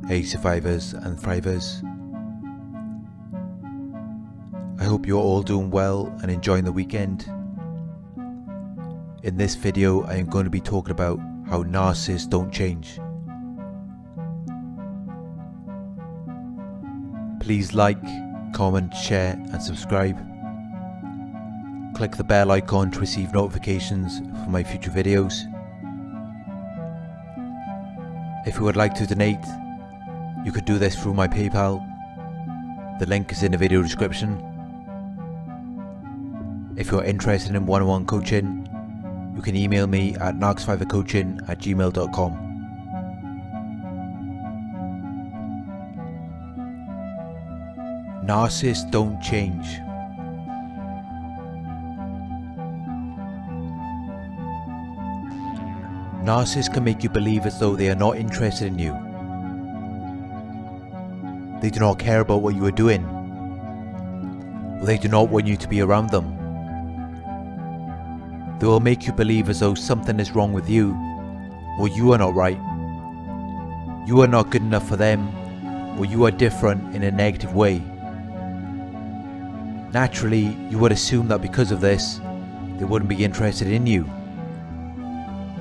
Hey survivors and thrivers. I hope you're all doing well and enjoying the weekend. In this video I am going to be talking about how narcissists don't change. Please like, comment, share and subscribe. Click the bell icon to receive notifications for my future videos. If you would like to donate, you could do this through my PayPal. The link is in the video description. If you're interested in one-on-one coaching, you can email me at narcissistic@gmail.com. Narcissists don't change. Narcissists can make you believe as though they are not interested in you. They do not care about what you are doing, or they do not want you to be around them. They will make you believe as though something is wrong with you, or you are not right. You are not good enough for them, or you are different in a negative way. Naturally, you would assume that because of this, they wouldn't be interested in you.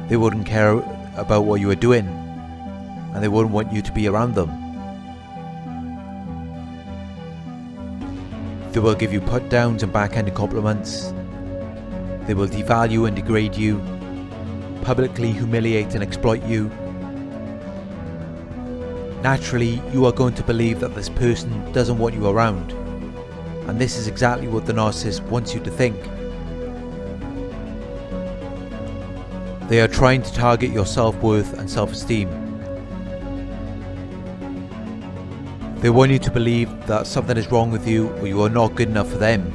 They wouldn't care about what you are doing, and they wouldn't want you to be around them. They will give you put-downs and backhanded compliments. They will devalue and degrade you, publicly humiliate and exploit you. Naturally, you are going to believe that this person doesn't want you around, and this is exactly what the narcissist wants you to think. They are trying to target your self-worth and self-esteem. They want you to believe that something is wrong with you or you are not good enough for them.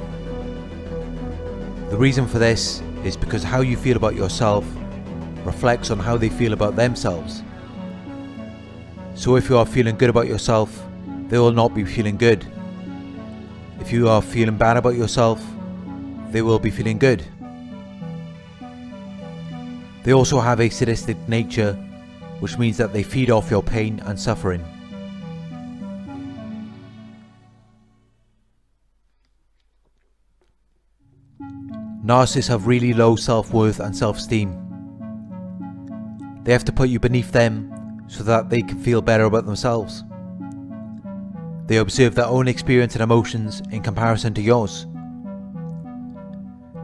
The reason for this is because how you feel about yourself reflects on how they feel about themselves. So if you are feeling good about yourself, they will not be feeling good. If you are feeling bad about yourself, they will be feeling good. They also have a sadistic nature, which means that they feed off your pain and suffering. Narcissists have really low self-worth and self-esteem. They have to put you beneath them so that they can feel better about themselves. They observe their own experience and emotions in comparison to yours.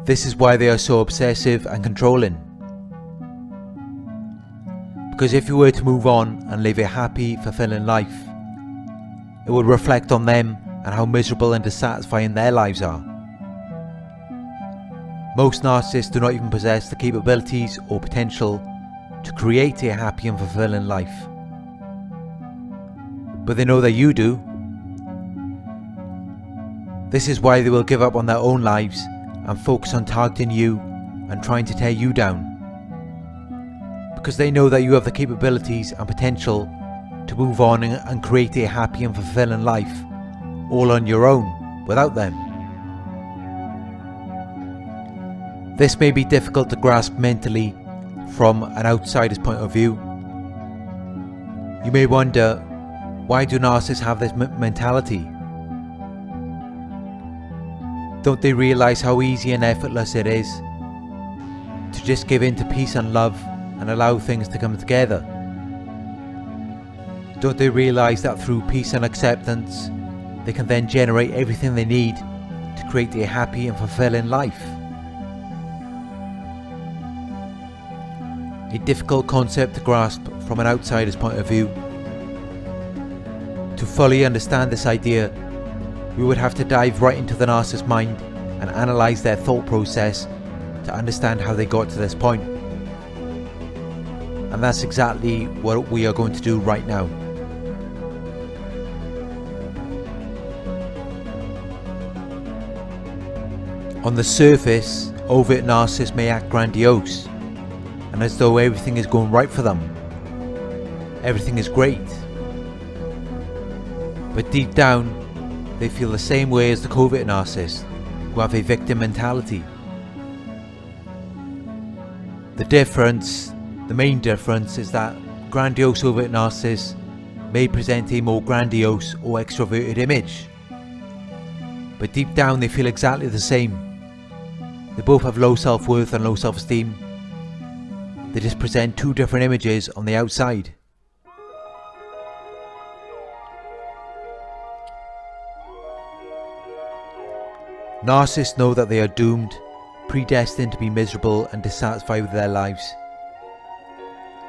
This is why they are so obsessive and controlling. Because if you were to move on and live a happy, fulfilling life, it would reflect on them and how miserable and dissatisfying their lives are. Most narcissists do not even possess the capabilities or potential to create a happy and fulfilling life. But they know that you do. This is why they will give up on their own lives and focus on targeting you and trying to tear you down. Because they know that you have the capabilities and potential to move on and create a happy and fulfilling life, all on your own, without them. This may be difficult to grasp mentally from an outsider's point of view. You may wonder, why do narcissists have this mentality? Don't they realize how easy and effortless it is to just give in to peace and love and allow things to come together? Don't they realize that through peace and acceptance, they can then generate everything they need to create a happy and fulfilling life? A difficult concept to grasp from an outsider's point of view. To fully understand this idea, we would have to dive right into the narcissist's mind and analyze their thought process to understand how they got to this point. And that's exactly what we are going to do right now. On the surface, overt narcissists may act grandiose and as though everything is going right for them. Everything is great. But deep down, they feel the same way as the covert narcissists, who have a victim mentality. The main difference is that grandiose overt narcissists may present a more grandiose or extroverted image, but deep down they feel exactly the same. They both have low self-worth and low self-esteem. They just present two different images on the outside. Narcissists know that they are doomed, predestined to be miserable and dissatisfied with their lives.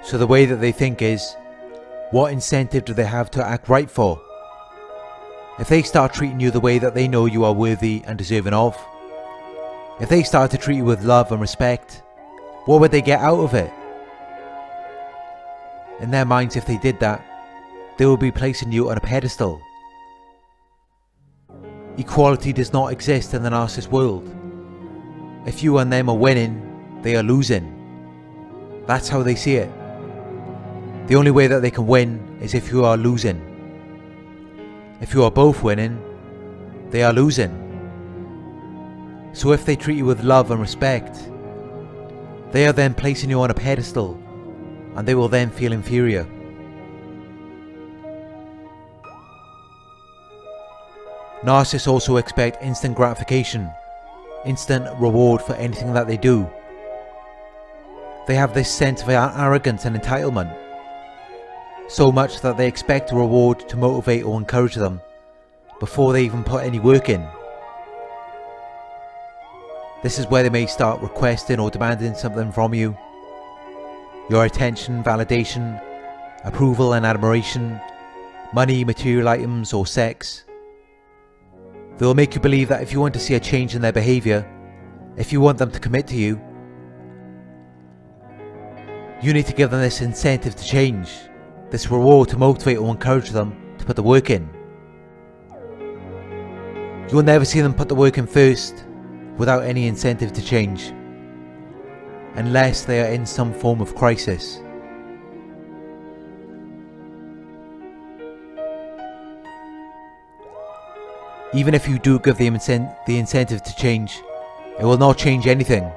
So the way that they think is, what incentive do they have to act right for? If they start treating you the way that they know you are worthy and deserving of, if they start to treat you with love and respect, what would they get out of it? In their minds, if they did that, they would be placing you on a pedestal. Equality does not exist in the narcissist world. If you and them are winning, they are losing. That's how they see it. The only way that they can win is if you are losing. If you are both winning, they are losing. So if they treat you with love and respect, they are then placing you on a pedestal, and they will then feel inferior. Narcissists also expect instant gratification, instant reward for anything that they do. They have this sense of arrogance and entitlement, so much that they expect a reward to motivate or encourage them before they even put any work in. This is where they may start requesting or demanding something from you. Your attention, validation, approval and admiration, money, material items or sex. They will make you believe that if you want to see a change in their behaviour, if you want them to commit to you, you need to give them this incentive to change, this reward to motivate or encourage them to put the work in. You will never see them put the work in first without any incentive to change, unless they are in some form of crisis. Even if you do give them the incentive to change, it will not change anything.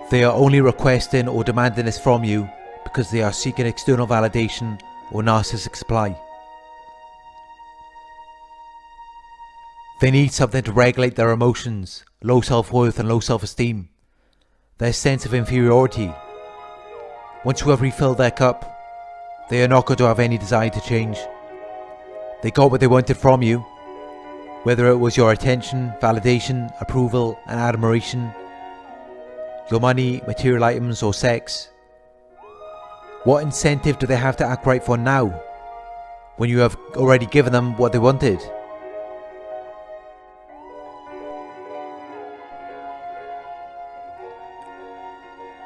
They are only requesting or demanding this from you because they are seeking external validation or narcissistic supply. They need something to regulate their emotions, low self-worth and low self-esteem, their sense of inferiority. Once you have refilled their cup, they are not going to have any desire to change. They got what they wanted from you, whether it was your attention, validation, approval and admiration, your money, material items or sex. What incentive do they have to act right for now, when you have already given them what they wanted?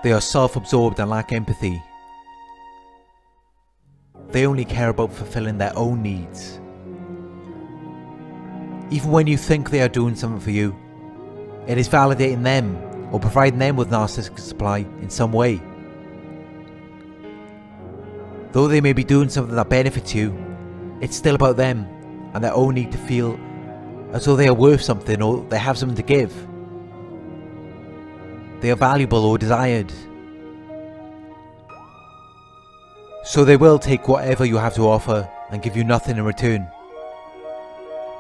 They are self-absorbed and lack empathy. They only care about fulfilling their own needs. Even when you think they are doing something for you, it is validating them or providing them with narcissistic supply in some way. Though they may be doing something that benefits you, it's still about them and their own need to feel as though they are worth something or they have something to give. They are valuable or desired. So they will take whatever you have to offer and give you nothing in return.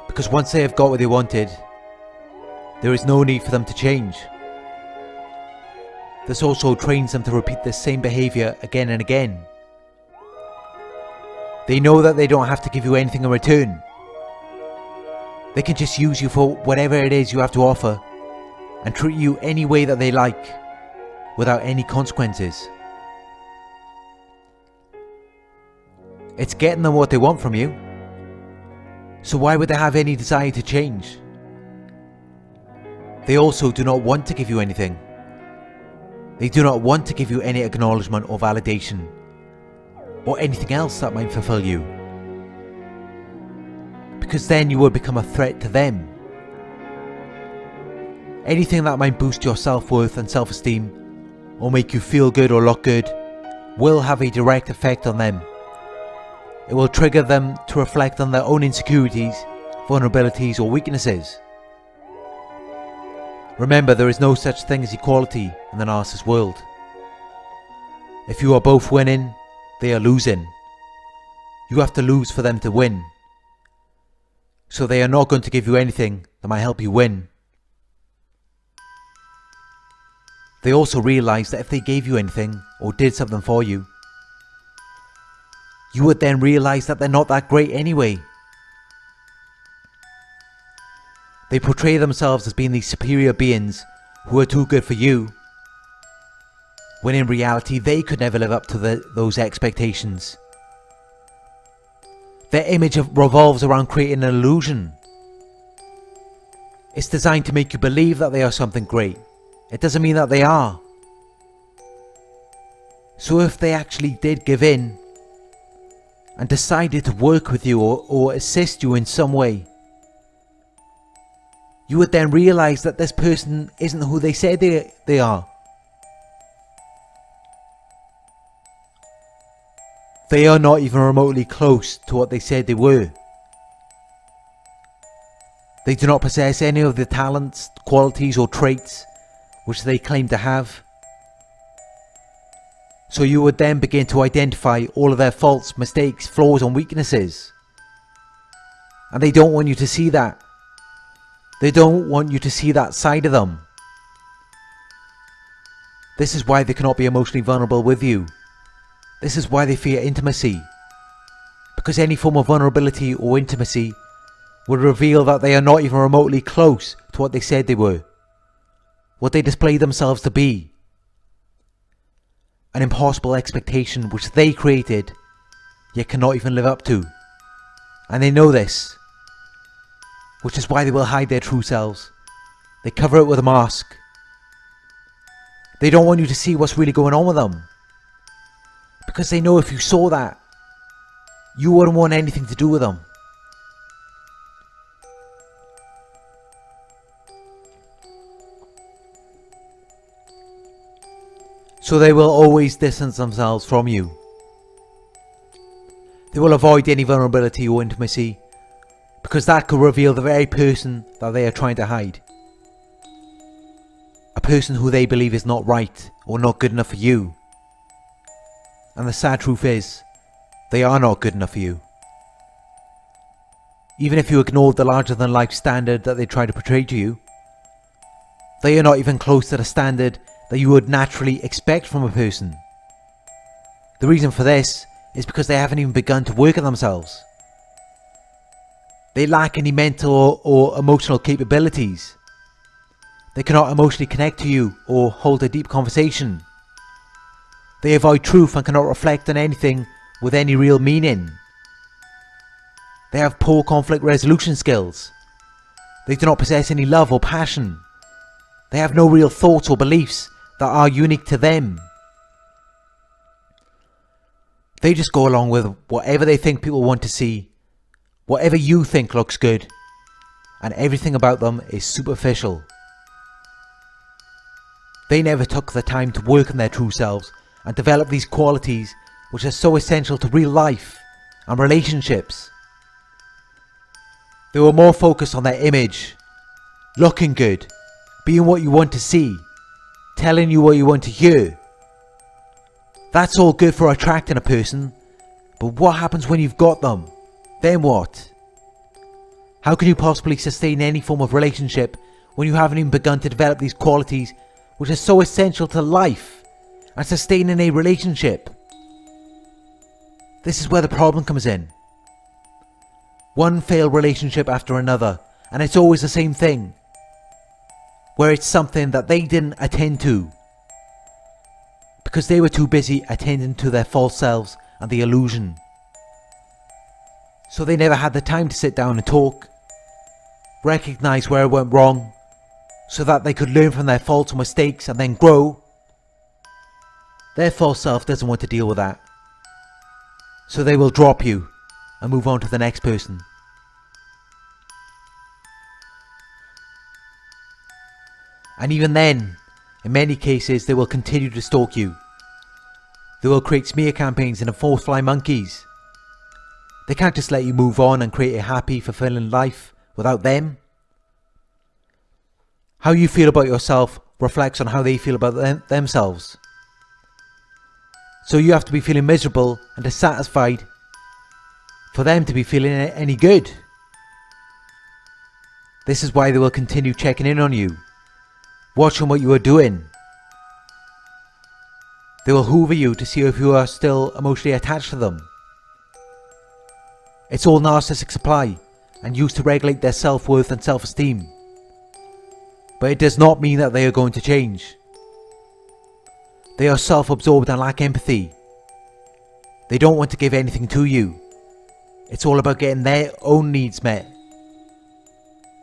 Because once they have got what they wanted, there is no need for them to change. This also trains them to repeat the same behaviour again and again. They know that they don't have to give you anything in return. They can just use you for whatever it is you have to offer and treat you any way that they like, without any consequences. It's getting them what they want from you. So why would they have any desire to change? They also do not want to give you anything. They do not want to give you any acknowledgement or validation, or anything else that might fulfill you. Because then you will become a threat to them. Anything that might boost your self-worth and self-esteem, or make you feel good or look good, will have a direct effect on them. It will trigger them to reflect on their own insecurities, vulnerabilities or weaknesses. Remember, there is no such thing as equality in the narcissist world. If you are both winning, they are losing. You have to lose for them to win. So they are not going to give you anything that might help you win. They also realise that if they gave you anything or did something for you, you would then realise that they're not that great anyway. They portray themselves as being these superior beings who are too good for you, when in reality they could never live up to those expectations. Their image revolves around creating an illusion. It's designed to make you believe that they are something great. It doesn't mean that they are. So if they actually did give in and decided to work with you or assist you in some way, you would then realise that this person isn't who they said they are. They are not even remotely close to what they said they were. They do not possess any of the talents, qualities or traits which they claim to have. So you would then begin to identify all of their faults, mistakes, flaws and weaknesses. And they don't want you to see that. They don't want you to see that side of them. This is why they cannot be emotionally vulnerable with you. This is why they fear intimacy. Because any form of vulnerability or intimacy would reveal that they are not even remotely close to what they said they were. What they display themselves to be. An impossible expectation which they created, yet cannot even live up to. And they know this. Which is why they will hide their true selves. They cover it with a mask. They don't want you to see what's really going on with them. Because they know if you saw that, you wouldn't want anything to do with them. So they will always distance themselves from you. They will avoid any vulnerability or intimacy, because that could reveal the very person that they are trying to hide. A person who they believe is not right or not good enough for you. And the sad truth is, they are not good enough for you. Even if you ignore the larger than life standard that they try to portray to you, they are not even close to the standard that you would naturally expect from a person. The reason for this is because they haven't even begun to work on themselves. They lack any mental or emotional capabilities. They cannot emotionally connect to you or hold a deep conversation. They avoid truth and cannot reflect on anything with any real meaning. They have poor conflict resolution skills. They do not possess any love or passion. They have no real thoughts or beliefs that are unique to them. They just go along with whatever they think people want to see, whatever you think looks good, and everything about them is superficial. They never took the time to work on their true selves and develop these qualities which are so essential to real life and relationships. They were more focused on their image, looking good, being what you want to see, telling you what you want to hear. That's all good for attracting a person, but what happens when you've got them? Then what? How can you possibly sustain any form of relationship when you haven't even begun to develop these qualities which are so essential to life and sustaining a relationship? This is where the problem comes in. One failed relationship after another, and it's always the same thing, where it's something that they didn't attend to because they were too busy attending to their false selves and the illusion. So they never had the time to sit down and talk, recognize where it went wrong, so that they could learn from their faults and mistakes and then grow. Their false self doesn't want to deal with that. So they will drop you and move on to the next person. And even then, in many cases, they will continue to stalk you. They will create smear campaigns and enforce fly monkeys. They can't just let you move on and create a happy, fulfilling life without them. How you feel about yourself reflects on how they feel about themselves. So you have to be feeling miserable and dissatisfied for them to be feeling any good. This is why they will continue checking in on you, watching what you are doing. They will hoover you to see if you are still emotionally attached to them. It's all narcissistic supply and used to regulate their self-worth and self-esteem. But it does not mean that they are going to change. They are self-absorbed and lack empathy. They don't want to give anything to you. It's all about getting their own needs met.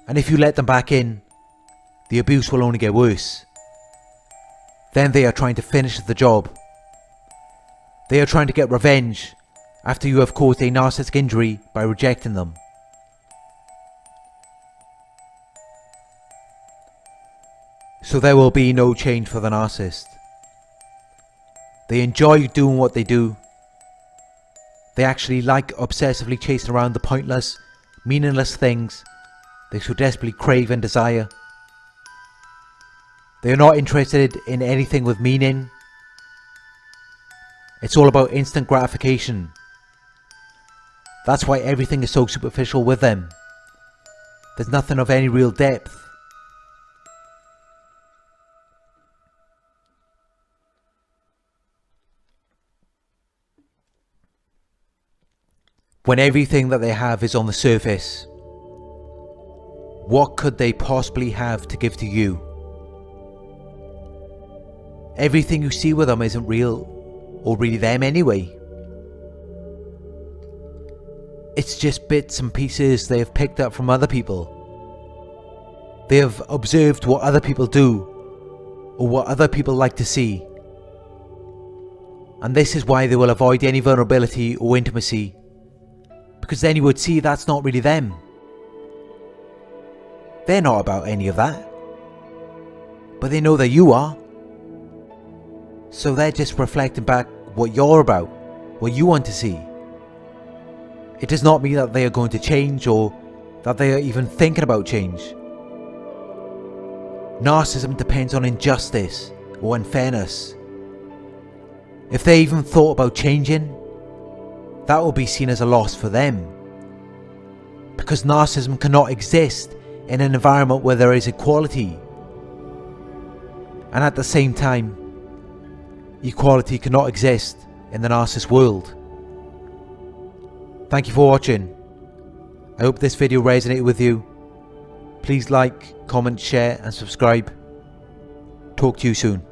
And if you let them back in, the abuse will only get worse. Then they are trying to finish the job. They are trying to get revenge after you have caused a narcissistic injury by rejecting them. So there will be no change for the narcissist. They enjoy doing what they do. They actually like obsessively chasing around the pointless, meaningless things they so desperately crave and desire. They are not interested in anything with meaning. It's all about instant gratification. That's why everything is so superficial with them. There's nothing of any real depth. When everything that they have is on the surface, what could they possibly have to give to you? Everything you see with them isn't real or really them anyway. It's just bits and pieces they have picked up from other people. They have observed what other people do or what other people like to see. And this is why they will avoid any vulnerability or intimacy, because then you would see that's not really them. They're not about any of that. But they know that you are. So they're just reflecting back what you're about, what you want to see. It does not mean that they are going to change or that they are even thinking about change. Narcissism depends on injustice or unfairness. If they even thought about changing, that will be seen as a loss for them. Because narcissism cannot exist in an environment where there is equality. And at the same time, equality cannot exist in the narcissist world. Thank you for watching. I hope this video resonated with you. Please like, comment, share and subscribe. Talk to you soon.